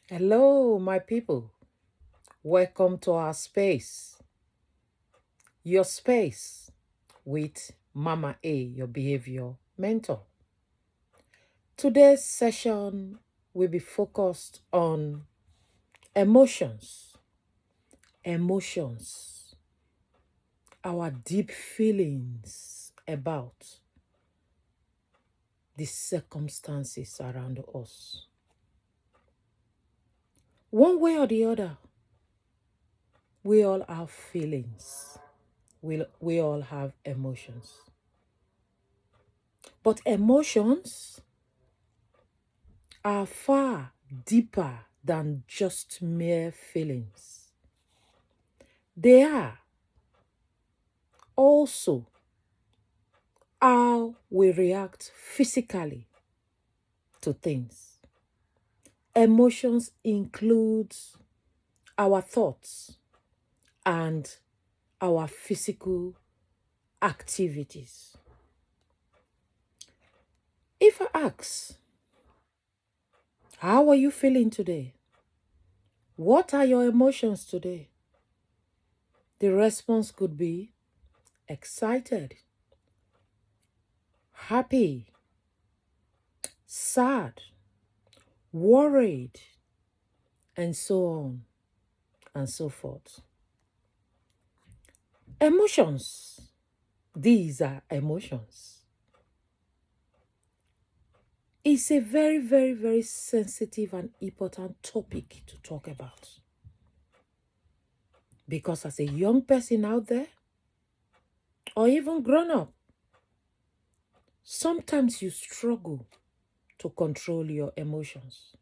Hello, my people. Welcome to our space, your space with Mama A, your behavior mentor. Today's session will be focused on emotions, emotions, our deep feelings about the circumstances around us. One way or the other, we all have feelings, we all have emotions. But emotions are far deeper than just mere feelings. They are also how we react physically to things. Emotions include our thoughts and our physical activities. If I ask, how are you feeling today? What are your emotions today? The response could be excited, happy, sad, worried, and so on and so forth. Emotions. These are emotions. It's a very, very, very sensitive and important topic to talk about. Because as a young person out there, or even grown up, sometimes you struggle to control your emotions.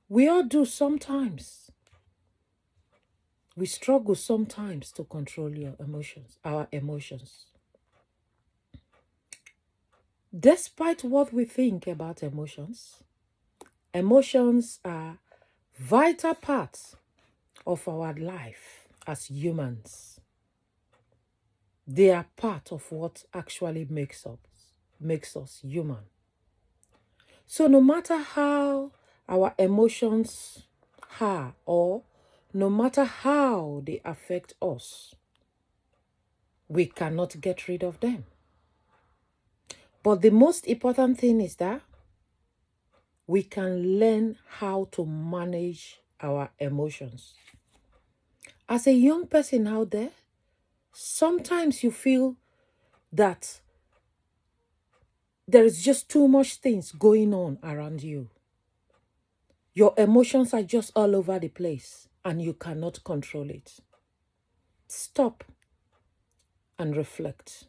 We all do sometimes. We struggle sometimes to control our emotions. Despite what we think about emotions, emotions are vital parts of our life as humans. They are part of what actually makes us human. So no matter how our emotions are or no matter how they affect us, we cannot get rid of them. But the most important thing is that we can learn how to manage our emotions. As a young person out there, sometimes you feel that there is just too much things going on around you. Your emotions are just all over the place and you cannot control it. Stop and reflect.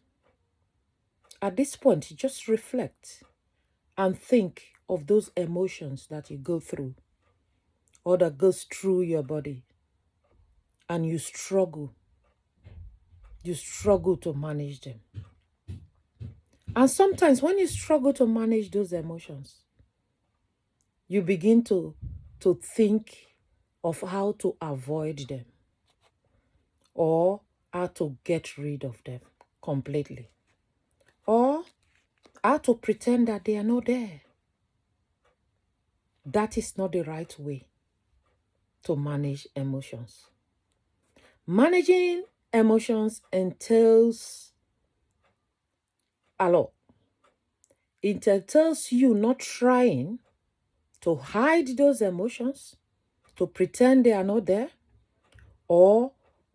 At this point, just reflect and think of those emotions that you go through or that goes through your body and you struggle to manage them. And sometimes when you struggle to manage those emotions, you begin to think of how to avoid them or how to get rid of them completely or how to pretend that they are not there. That is not the right way to manage emotions. Managing emotions entails a lot. It entails you not trying to hide those emotions, to pretend they are not there, or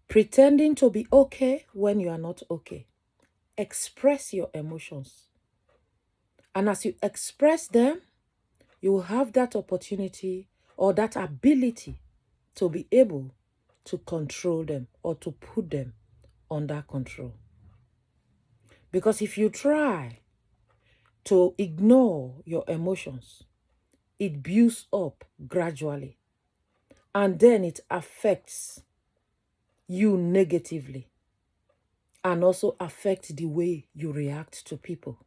pretending to be okay when you are not okay. Express your emotions. And as you express them, you will have that opportunity or that ability to be able to control them or to put them under control. Because if you try to ignore your emotions, it builds up gradually and then it affects you negatively and also affects the way you react to people.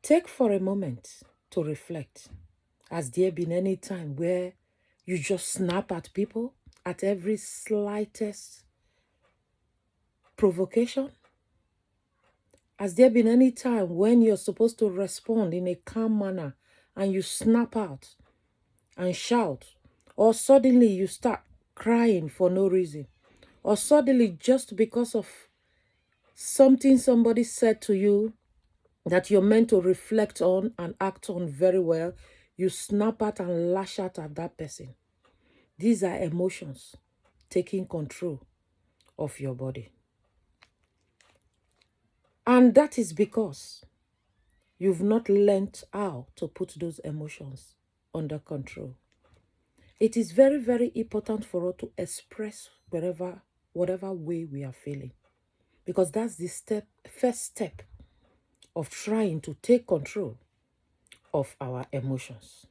Take for a moment to reflect. Has there been any time where you just snap at people at every slightest provocation? Has there been any time when you're supposed to respond in a calm manner and you snap out and shout, or suddenly you start crying for no reason, or suddenly just because of something somebody said to you that you're meant to reflect on and act on very well, you snap out and lash out at that person. These are emotions taking control of your body. And that is because you've not learned how to put those emotions under control. It is very, very important for us to express whatever way we are feeling, because that's the first step of trying to take control of our emotions.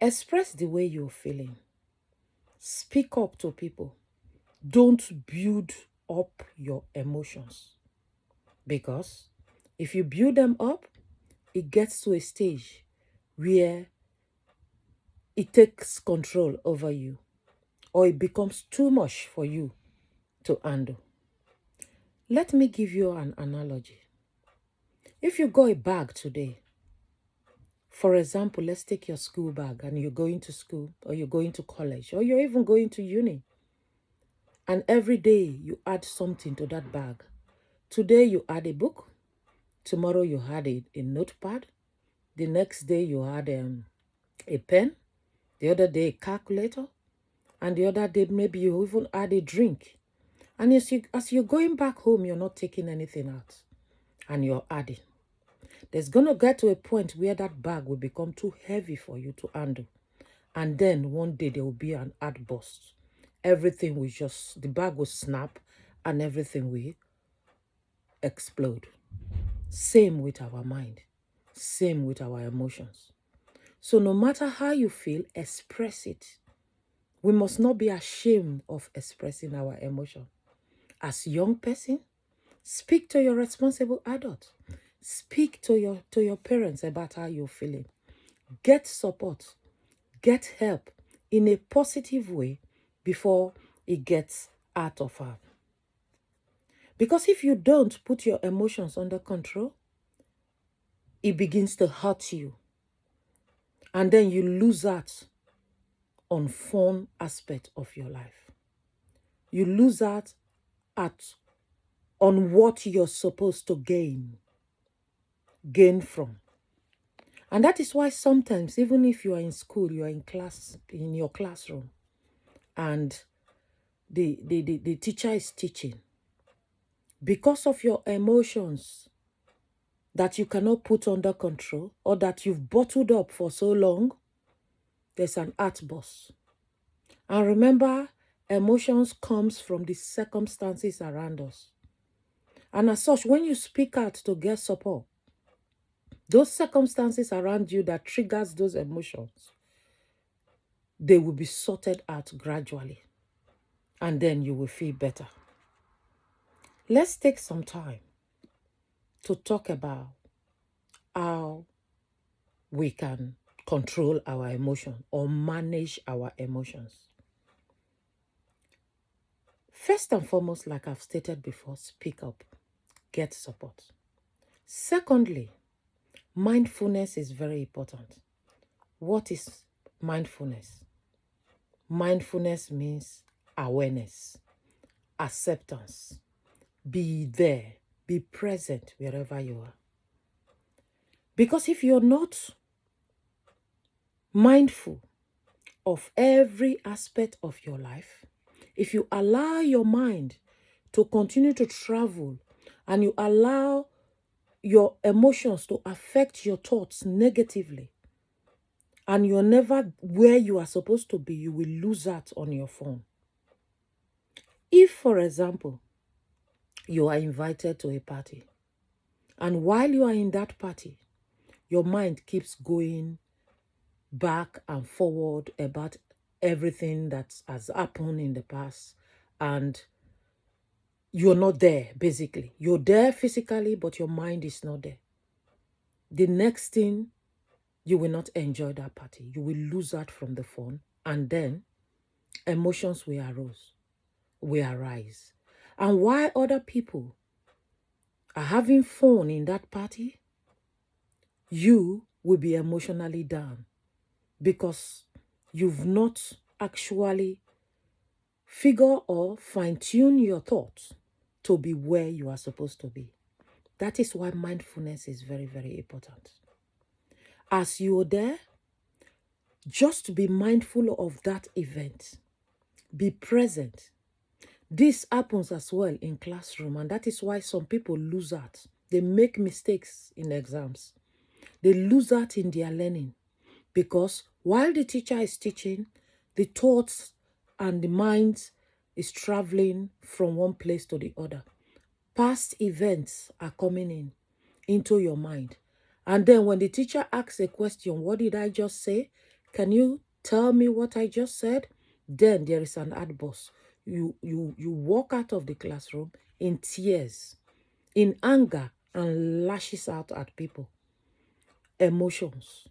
Express the way you're feeling. Speak up to people. Don't build up your emotions, because if you build them up, it gets to a stage where it takes control over you, or it becomes too much for you to handle. Let me give you an analogy. If you got a bag today, for example, let's take your school bag, and you're going to school, or you're going to college, or you're even going to uni, and every day you add something to that bag. Today you add a book, tomorrow you add a notepad, the next day you add a pen, the other day a calculator, and the other day maybe you even add a drink. And as you're going back home, you're not taking anything out, and you're adding. There's going to get to a point where that bag will become too heavy for you to handle. And then one day there will be an ad burst. Everything will the bag will snap and everything will explode. Same with our mind. Same with our emotions. So no matter how you feel, express it. We must not be ashamed of expressing our emotion. As a young person, speak to your responsible adult. Speak to your parents about how you're feeling. Get support. Get help in a positive way before it gets out of hand. Because if you don't put your emotions under control, it begins to hurt you. And then you lose out on fun aspect of your life. You lose out on what you're supposed to gain from. And that is why sometimes, even if you are in school, you are in your classroom, and the teacher is teaching, because of your emotions that you cannot put under control, or that you've bottled up for so long, there's an outburst. And remember, emotions comes from the circumstances around us. And as such, when you speak out to get support, those circumstances around you that triggers those emotions, they will be sorted out gradually. And then you will feel better. Let's take some time to talk about how we can control our emotion or manage our emotions. First and foremost, like I've stated before, speak up, get support. Secondly, mindfulness is very important. What is mindfulness? Mindfulness means awareness, acceptance. Be there, be present wherever you are. Because if you're not mindful of every aspect of your life, if you allow your mind to continue to travel and you allow your emotions to affect your thoughts negatively, and you're never where you are supposed to be, you will lose out on your phone. If, for example, you are invited to a party, and while you are in that party, your mind keeps going back and forward about everything that has happened in the past, and you're not there, basically. You're there physically, but your mind is not there. The next thing, you will not enjoy that party. You will lose out from the fun, and then emotions will arise. And while other people are having fun in that party, you will be emotionally down because you've not actually figure or fine-tune your thoughts to be where you are supposed to be. That is why mindfulness is very, very important. As you're there, just be mindful of that event. Be present. This happens as well in classroom, and that is why some people lose out. They make mistakes in exams. They lose out in their learning because while the teacher is teaching, the thoughts and the mind is traveling from one place to the other. Past events are coming into your mind. And then when the teacher asks a question, what did I just say? Can you tell me what I just said? Then there is an outburst. You walk out of the classroom in tears, in anger, and lashes out at people. Emotions.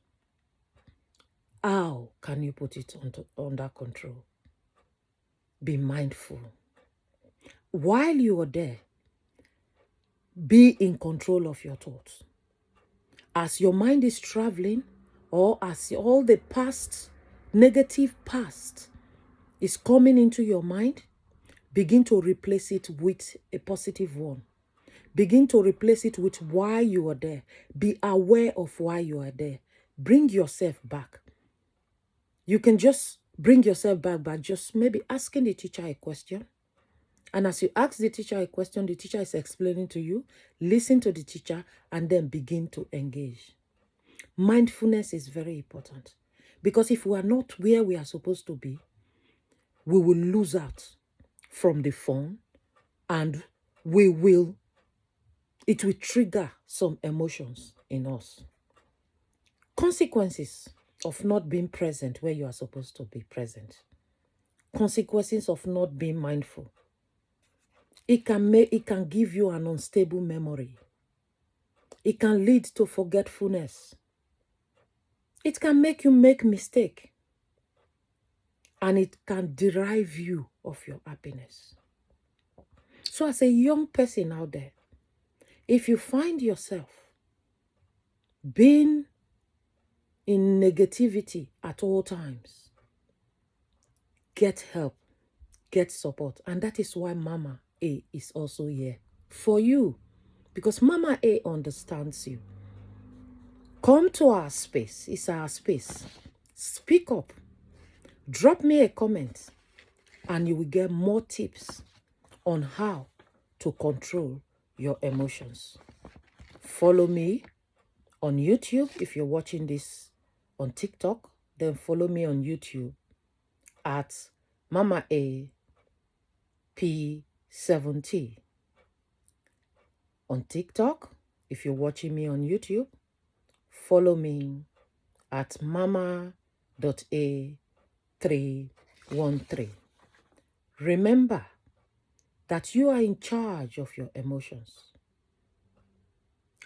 How can you put it under control? Be mindful. While you are there, be in control of your thoughts. As your mind is traveling, or as all the past, negative past is coming into your mind, begin to replace it with a positive one. Begin to replace it with why you are there. Be aware of why you are there. Bring yourself back. You can just bring yourself back by just maybe asking the teacher a question. And as you ask the teacher a question, the teacher is explaining to you. Listen to the teacher and then begin to engage. Mindfulness is very important because if we are not where we are supposed to be, we will lose out from the fun and it will trigger some emotions in us. Consequences of not being present where you are supposed to be present. Consequences of not being mindful. It can give you an unstable memory. It can lead to forgetfulness. It can make you make mistake. And it can derive you of your happiness. So as a young person out there, if you find yourself being in negativity at all times, get help, get support. And that is why Mama A is also here for you. Because Mama A understands you. Come to our space. It's our space. Speak up. Drop me a comment and you will get more tips on how to control your emotions. Follow me on YouTube. If you're watching this on TikTok, then follow me on YouTube at Mama A P70. On TikTok, if you're watching me on YouTube, follow me at mama.a313. Remember that you are in charge of your emotions.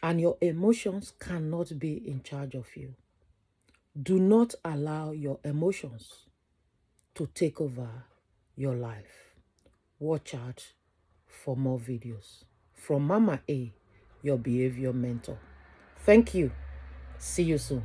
And your emotions cannot be in charge of you. Do not allow your emotions to take over your life. Watch out for more videos from Mama A, your behavior mentor. Thank you. See you soon.